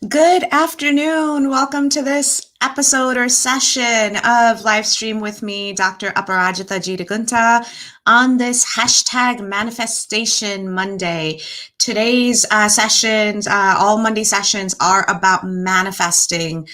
Good afternoon. Welcome to this episode or session of Livestream with me, Dr. Aparajita Jeetagunta, on this hashtag Manifestation Monday. Today's sessions, all Monday sessions, are about manifesting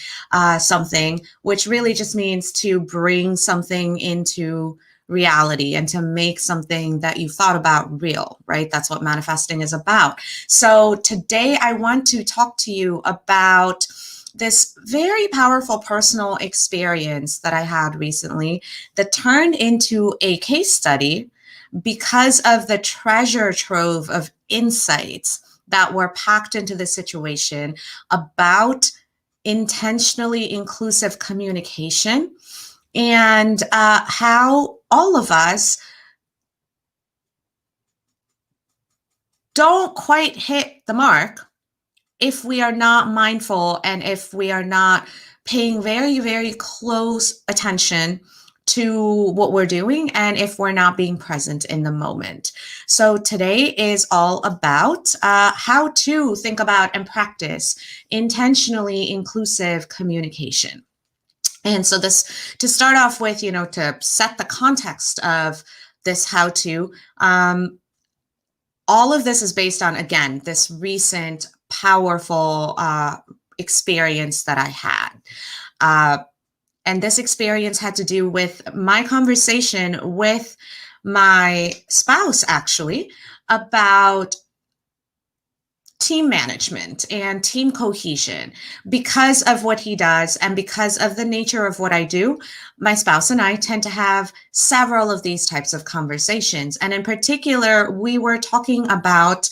something, which really just means to bring something into reality and to make something that you thought about real, right? That's what manifesting is about. So today I want to talk to you about this very powerful personal experience that I had recently that turned into a case study because of the treasure trove of insights that were packed into the situation about intentionally inclusive communication and how all of us don't quite hit the mark if we are not mindful and if we are not paying very, very close attention to what we're doing and if we're not being present in the moment. So today is all about how to think about and practice intentionally inclusive communication. And so this, to start off with, to set the context of this how to, all of this is based on, again, this recent powerful experience that I had. And this experience had to do with my conversation with my spouse, actually, about team management and team cohesion. Because of what he does and because of the nature of what I do, my spouse and I tend to have several of these types of conversations. And in particular, we were talking about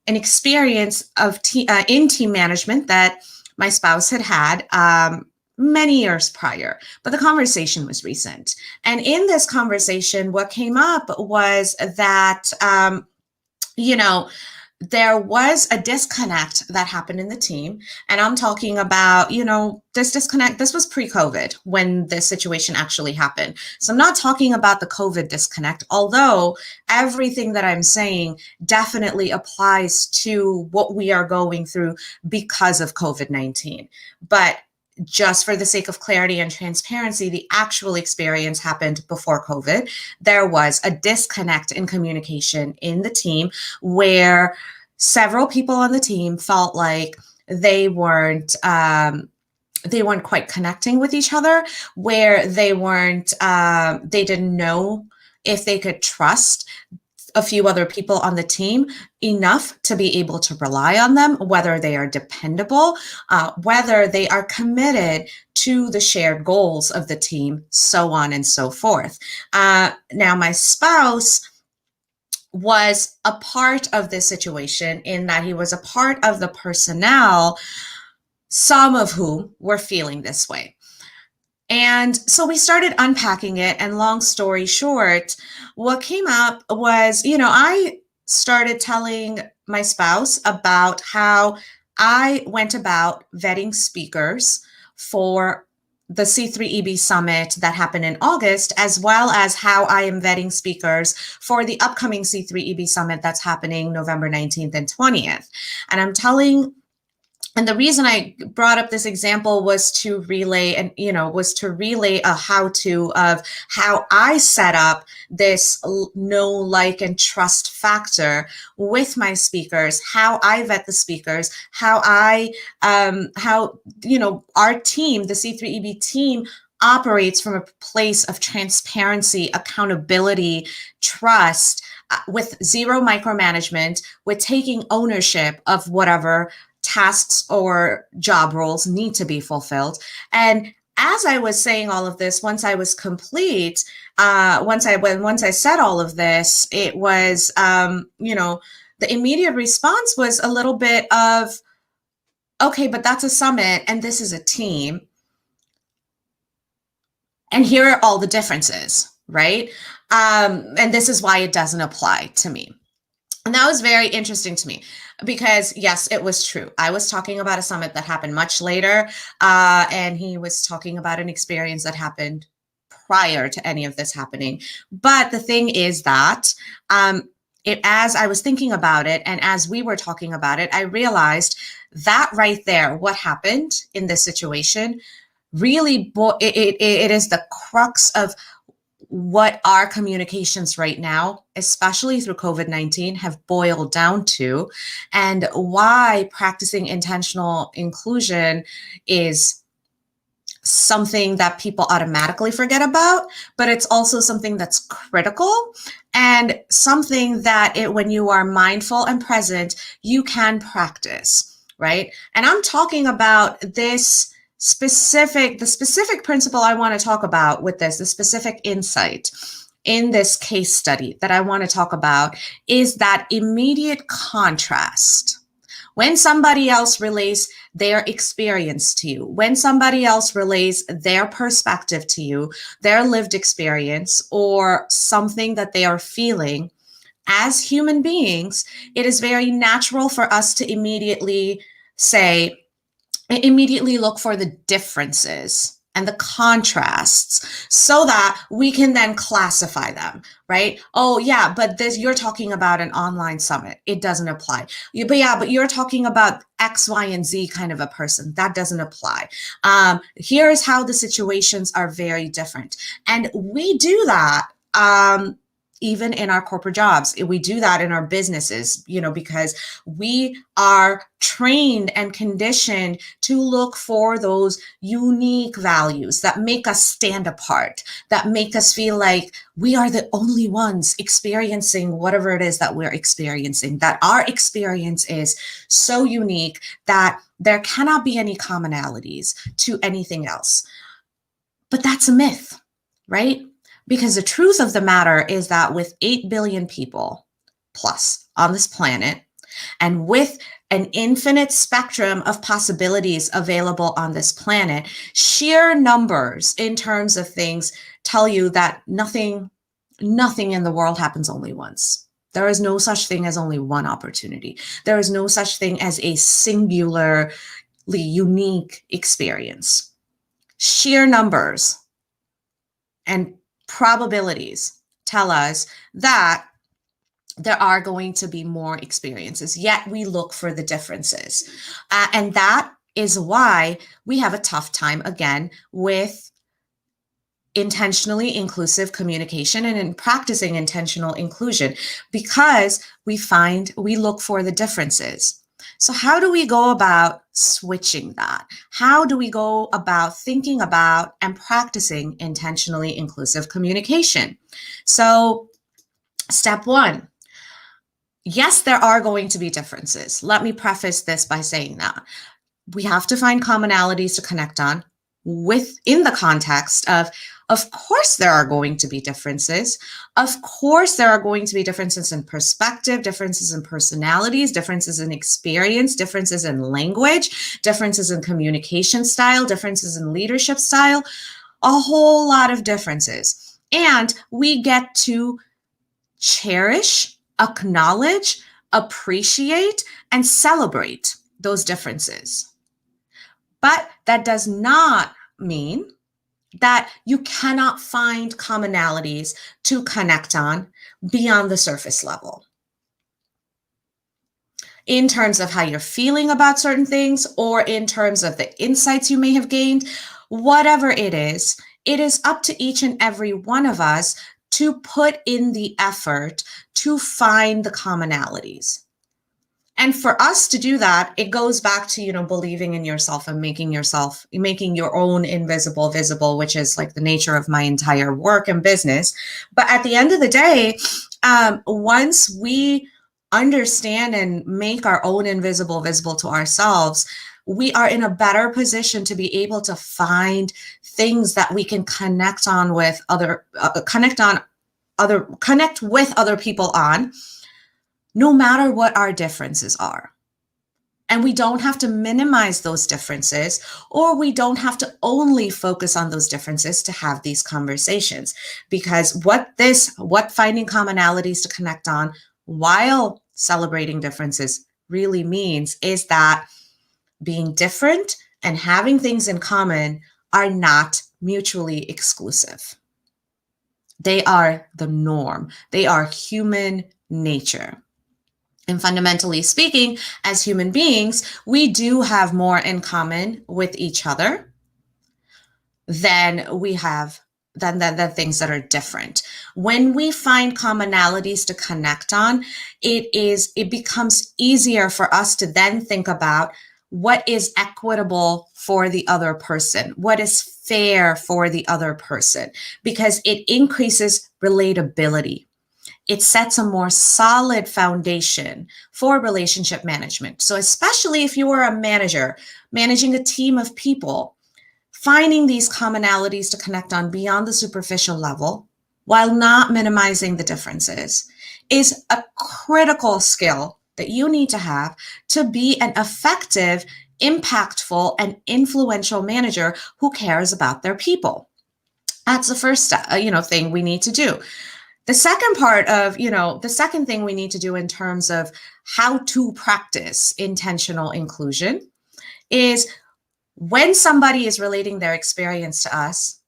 an experience of in team management that my spouse had many years prior, but the conversation was recent. And in this conversation, what came up was that, there was a disconnect that happened in the team. And I'm talking about, this disconnect. This was pre-COVID when this situation actually happened. So I'm not talking about the COVID disconnect, although everything that I'm saying definitely applies to what we are going through because of COVID-19. But just for the sake of clarity and transparency, the actual experience happened before COVID. There was a disconnect in communication in the team where several people on the team felt like they weren't quite connecting with each other, where they didn't know if they could trust a few other people on the team enough to be able to rely on them, whether they are dependable, whether they are committed to the shared goals of the team, so on and so forth. Now, my spouse was a part of this situation in that he was a part of the personnel, some of whom were feeling this way. And so we started unpacking it. And long story short, what came up was, I started telling my spouse about how I went about vetting speakers for the C3EB summit that happened in August, as well as how I am vetting speakers for the upcoming C3EB summit that's happening November 19th and 20th. And the reason I brought up this example was to relay a how-to of how I set up this know, like, and trust factor with my speakers, how I vet the speakers, how our team, the C3EB team, operates from a place of transparency, accountability, trust, with zero micromanagement, with taking ownership of whatever tasks or job roles need to be fulfilled. And as I was saying all of this, once I was complete, once I said all of this, it was, the immediate response was a little bit of, okay, but that's a summit and this is a team. And here are all the differences, right? And this is why it doesn't apply to me. And that was very interesting to me because, yes, it was true. I was talking about a summit that happened much later, and he was talking about an experience that happened prior to any of this happening. But the thing is that as I was thinking about it and as we were talking about it, I realized that right there, what happened in this situation, really, it is the crux of what our communications right now, especially through COVID-19, have boiled down to, and why practicing intentional inclusion is something that people automatically forget about, but it's also something that's critical and something that when you are mindful and present, you can practice, right? And I'm talking about the specific principle I want to talk about with this, the specific insight in this case study that I want to talk about is that immediate contrast. When somebody else relays their experience to you, when somebody else relays their perspective to you, their lived experience, or something that they are feeling, as human beings, it is very natural for us to immediately look for the differences and the contrasts so that we can then classify them, right? Oh yeah, but you're talking about an online summit. It doesn't apply. But you're talking about X, Y, and Z kind of a person. That doesn't apply. Here's how the situations are very different. And we do that even in our corporate jobs. We do that in our businesses, because we are trained and conditioned to look for those unique values that make us stand apart, that make us feel like we are the only ones experiencing whatever it is that we're experiencing, that our experience is so unique that there cannot be any commonalities to anything else. But that's a myth, right? Because the truth of the matter is that with 8 billion people plus on this planet, and with an infinite spectrum of possibilities available on this planet, sheer numbers in terms of things tell you that nothing in the world happens only once. There is no such thing as only one opportunity. There is no such thing as a singularly unique experience. Sheer numbers and probabilities tell us that there are going to be more experiences, yet we look for the differences. And that is why we have a tough time, again, with intentionally inclusive communication and in practicing intentional inclusion, because we look for the differences. So how do we go about switching that? How do we go about thinking about and practicing intentionally inclusive communication? So step one, yes, there are going to be differences. Let me preface this by saying that we have to find commonalities to connect on within the context of course, there are going to be differences. Of course, there are going to be differences in perspective, differences in personalities, differences in experience, differences in language, differences in communication style, differences in leadership style, a whole lot of differences. And we get to cherish, acknowledge, appreciate, and celebrate those differences. But that does not mean that you cannot find commonalities to connect on beyond the surface level. In terms of how you're feeling about certain things, or in terms of the insights you may have gained, whatever it is up to each and every one of us to put in the effort to find the commonalities. And for us to do that, it goes back to, believing in yourself and making your own invisible visible, which is like the nature of my entire work and business. But at the end of the day, once we understand and make our own invisible visible to ourselves, we are in a better position to be able to find things that we can connect with other people on, no matter what our differences are. And we don't have to minimize those differences, or we don't have to only focus on those differences to have these conversations. Because what finding commonalities to connect on while celebrating differences really means is that being different and having things in common are not mutually exclusive. They are the norm. They are human nature. And fundamentally speaking, as human beings, we do have more in common with each other than we have than the things that are different. When we find commonalities to connect on, it becomes easier for us to then think about what is equitable for the other person, what is fair for the other person, because it increases relatability. It sets a more solid foundation for relationship management. So especially if you are a manager managing a team of people, finding these commonalities to connect on beyond the superficial level while not minimizing the differences is a critical skill that you need to have to be an effective, impactful, and influential manager who cares about their people. That's the first step, thing we need to do. The second part of, the second thing we need to do in terms of how to practice intentional inclusion is when somebody is relating their experience to us,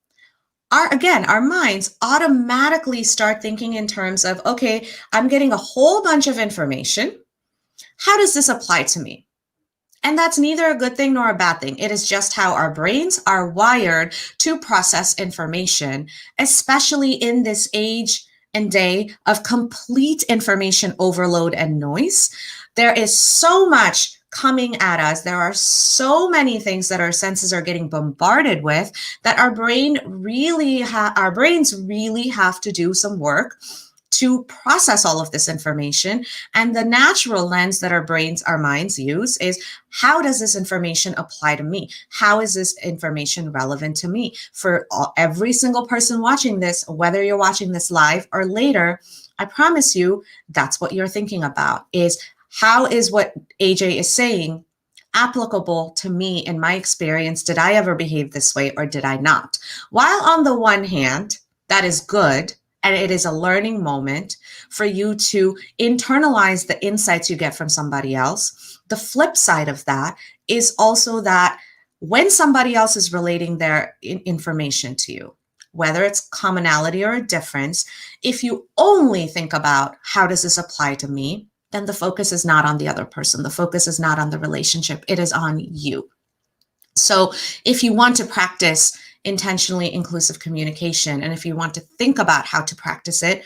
our minds automatically start thinking in terms of, okay, I'm getting a whole bunch of information. How does this apply to me? And that's neither a good thing nor a bad thing. It is just how our brains are wired to process information, especially in this age and day of complete information overload and noise. There is so much coming at us. There are so many things that our senses are getting bombarded with that our brains really have to do some work to process all of this information. And the natural lens that our minds use is, how does this information apply to me? How is this information relevant to me? For every single person watching this, whether you're watching this live or later, I promise you that's what you're thinking about, is how is what AJ is saying applicable to me in my experience? Did I ever behave this way or did I not? While on the one hand, that is good, and it is a learning moment for you to internalize the insights you get from somebody else. The flip side of that is also that when somebody else is relating their information to you, whether it's commonality or a difference, if you only think about how does this apply to me, then the focus is not on the other person. The focus is not on the relationship. It is on you. So if you want to practice intentionally inclusive communication, and if you want to think about how to practice it,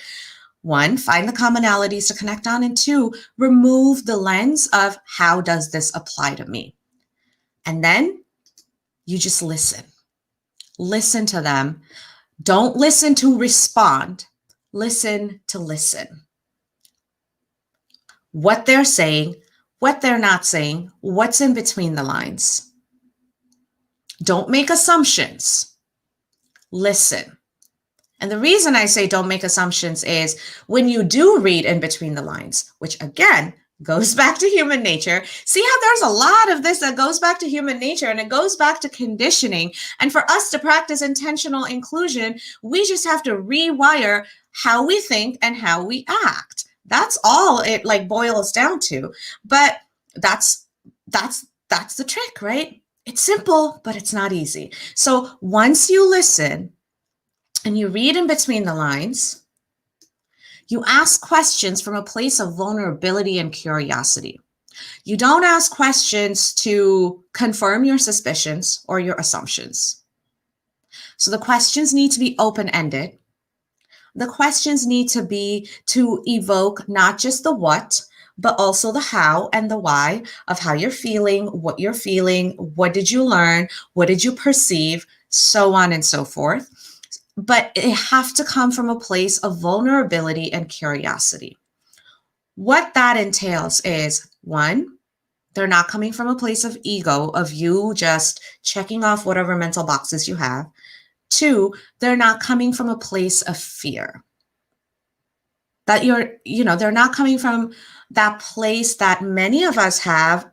one, find the commonalities to connect on, and two, remove the lens of how does this apply to me? And then you just listen. Listen to them. Don't listen to respond. Listen to listen. What they're saying, what they're not saying, what's in between the lines. Don't make assumptions. Listen. And the reason I say don't make assumptions is when you do read in between the lines, which again goes back to human nature. See how there's a lot of this that goes back to human nature, and it goes back to conditioning. And for us to practice intentional inclusion, we just have to rewire how we think and how we act. That's all it boils down to. But that's the trick, right? It's simple, but it's not easy. So once you listen and you read in between the lines, you ask questions from a place of vulnerability and curiosity. You don't ask questions to confirm your suspicions or your assumptions. So the questions need to be open-ended. The questions need to be to evoke not just the what, but also the how and the why of how you're feeling, what did you learn, what did you perceive, so on and so forth. But it has to come from a place of vulnerability and curiosity. What that entails is, one, they're not coming from a place of ego, of you just checking off whatever mental boxes you have. Two, they're not coming from a place of fear. That they're not coming from that place that many of us have,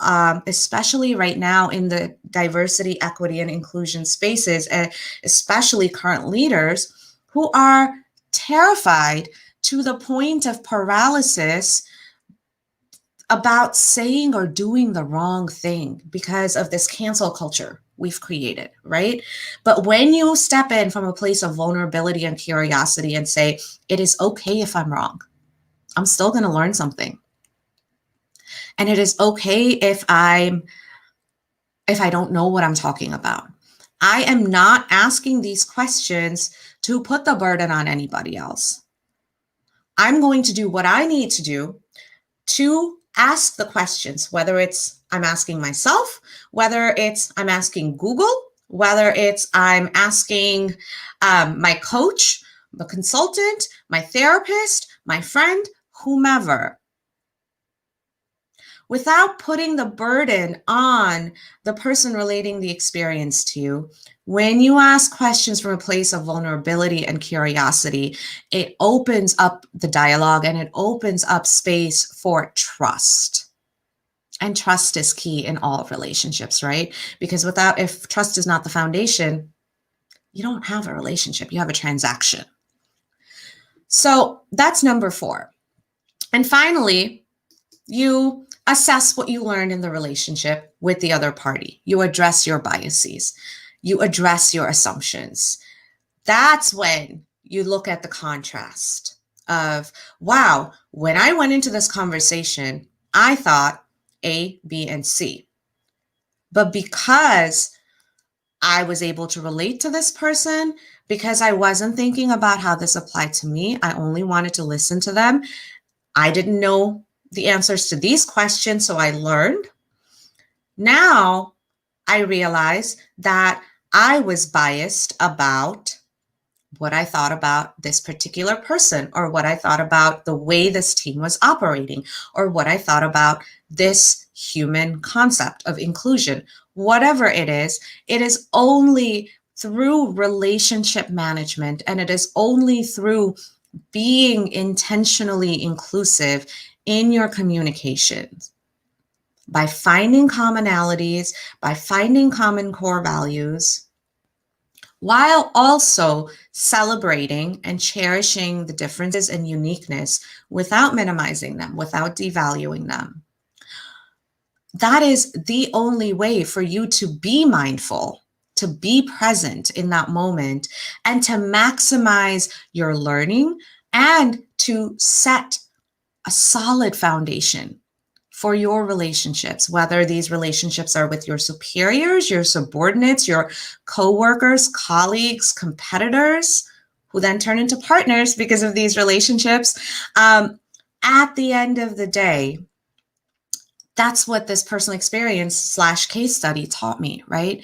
especially right now in the diversity, equity, and inclusion spaces, and especially current leaders who are terrified to the point of paralysis about saying or doing the wrong thing because of this cancel culture we've created, right? But when you step in from a place of vulnerability and curiosity and say, it is okay if I'm wrong. I'm still going to learn something. And it is okay if I don't know what I'm talking about. I am not asking these questions to put the burden on anybody else. I'm going to do what I need to do to ask the questions, whether it's I'm asking myself, whether it's I'm asking Google, whether it's I'm asking my coach, the consultant, my therapist, my friend, whomever, without putting the burden on the person relating the experience to you. When you ask questions from a place of vulnerability and curiosity, it opens up the dialogue and it opens up space for trust. And trust is key in all relationships, right? Because if trust is not the foundation, you don't have a relationship, you have a transaction. So that's number 4. And finally, you assess what you learned in the relationship with the other party. You address your biases. You address your assumptions. That's when you look at the contrast of, wow, when I went into this conversation, I thought A, B, and C. But because I was able to relate to this person, because I wasn't thinking about how this applied to me, I only wanted to listen to them. I didn't know the answers to these questions, so I learned. Now I realize that I was biased about what I thought about this particular person, or what I thought about the way this team was operating, or what I thought about this human concept of inclusion. Whatever it is only through relationship management, and it is only through being intentionally inclusive in your communications, by finding commonalities, by finding common core values, while also celebrating and cherishing the differences and uniqueness without minimizing them, without devaluing them. That is the only way for you to be mindful, to be present in that moment, and to maximize your learning and to set a solid foundation for your relationships, whether these relationships are with your superiors, your subordinates, your coworkers, colleagues, competitors, who then turn into partners because of these relationships. At the end of the day, that's what this personal experience / case study taught me, right?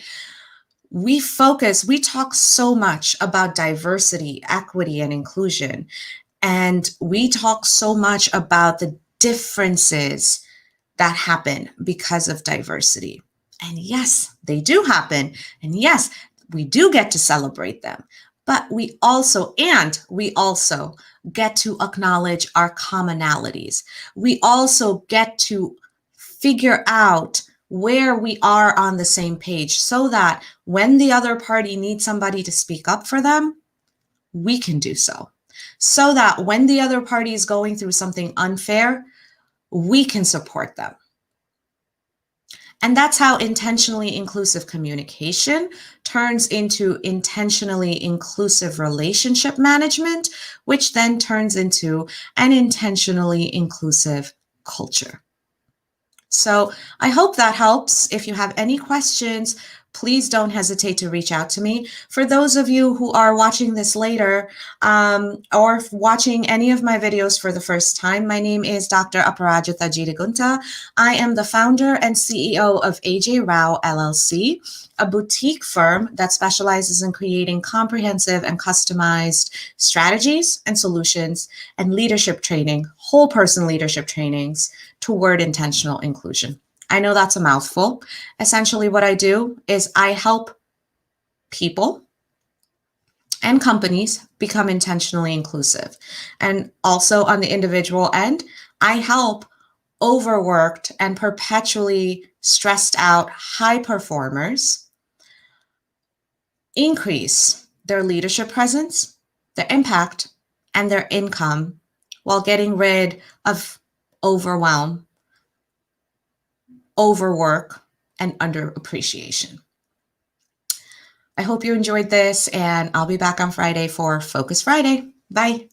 We talk so much about diversity, equity, and inclusion. And we talk so much about the differences that happen because of diversity. And yes, they do happen. And yes, we do get to celebrate them. But we also get to acknowledge our commonalities. We also get to figure out where we are on the same page, so that when the other party needs somebody to speak up for them, we can do so. So that when the other party is going through something unfair, we can support them. And that's how intentionally inclusive communication turns into intentionally inclusive relationship management, which then turns into an intentionally inclusive culture. So I hope that helps. If you have any questions, please don't hesitate to reach out to me. For those of you who are watching this later, or watching any of my videos for the first time, my name is Dr. Aparajita Jidigunta. I am the founder and CEO of AJ Rao LLC, a boutique firm that specializes in creating comprehensive and customized strategies and solutions and leadership training, whole person leadership trainings toward intentional inclusion. I know that's a mouthful. Essentially, what I do is I help people and companies become intentionally inclusive. And also on the individual end, I help overworked and perpetually stressed out high performers increase their leadership presence, their impact, and their income while getting rid of overwhelm, overwork, and underappreciation. I hope you enjoyed this, and I'll be back on Friday for Focus Friday. Bye.